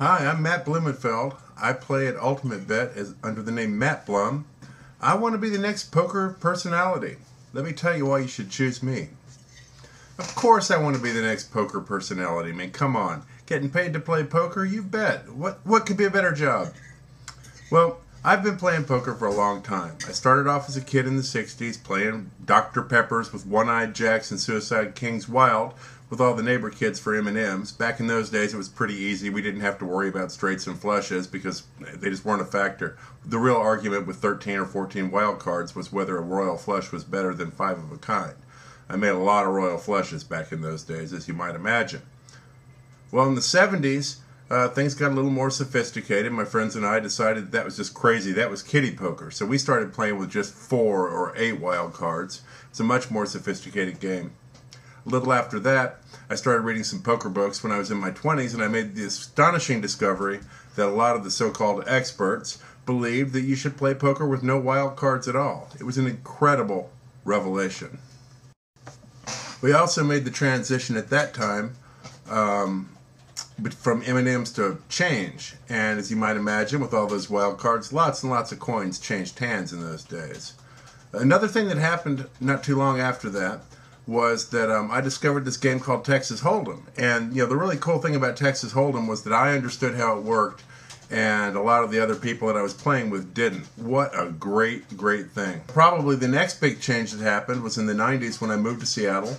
Hi, I'm Matt Blumenfeld. I play at Ultimate Bet under the name Matt Blum. I want to be the next poker personality. Let me tell you why you should choose me. Of course I want to be the next poker personality. I mean, come on. Getting paid to play poker? You bet. What could be a better job? Well, I've been playing poker for a long time. I started off as a kid in the 60s playing Dr. Peppers with One-Eyed Jacks and Suicide Kings Wild with all the neighbor kids for M&Ms. Back in those days it was pretty easy. We didn't have to worry about straights and flushes because they just weren't a factor. The real argument with 13 or 14 wild cards was whether a royal flush was better than 5 of a kind. I made a lot of royal flushes back in those days, as you might imagine. Well, in the 70s, things got a little more sophisticated. My friends and I decided that was just crazy. That was kiddie poker. So we started playing with just 4 or 8 wild cards. It's a much more sophisticated game. A little after that, I started reading some poker books when I was in my 20s, and I made the astonishing discovery that a lot of the so-called experts believed that you should play poker with no wild cards at all. It was an incredible revelation. We also made the transition at that time from M&Ms to change, and as you might imagine, with all those wild cards, lots and lots of coins changed hands in those days. Another thing that happened not too long after that was that I discovered this game called Texas Hold'em, and the really cool thing about Texas Hold'em was that I understood how it worked, and a lot of the other people that I was playing with didn't. What a great thing. Probably the next big change that happened was in the 90s when I moved to Seattle.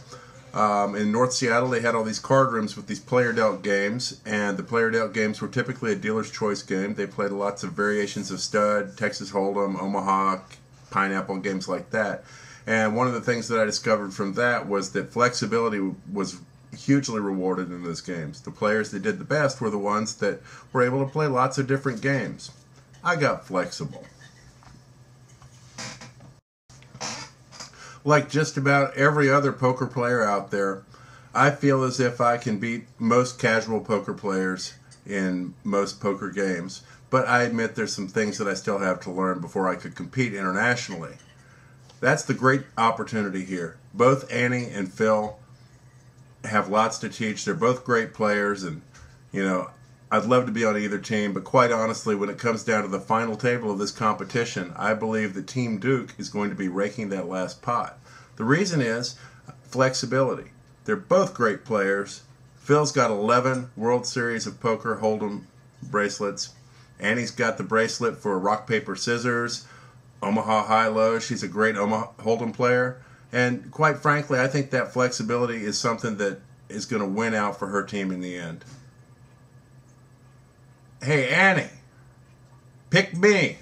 In North Seattle, they had all these card rooms with these player-dealt games, and the player-dealt games were typically a dealer's choice game. They played lots of variations of stud, Texas Hold'em, Omaha, Pineapple, games like that. And one of the things that I discovered from that was that flexibility was hugely rewarded in those games. The players that did the best were the ones that were able to play lots of different games. I got flexible. Like just about every other poker player out there, I feel as if I can beat most casual poker players in most poker games, but I admit there's some things that I still have to learn before I could compete internationally. That's the great opportunity here. Both Annie and Phil have lots to teach. They're both great players, and I'd love to be on either team, but quite honestly, when it comes down to the final table of this competition, I believe that Team Duke is going to be raking that last pot. The reason is flexibility. They're both great players. Phil's got 11 World Series of Poker Hold'em bracelets. Annie's got the bracelet for rock, paper, scissors, Omaha high-low. She's a great Omaha Hold'em player. And quite frankly, I think that flexibility is something that is going to win out for her team in the end. Hey, Annie, pick me.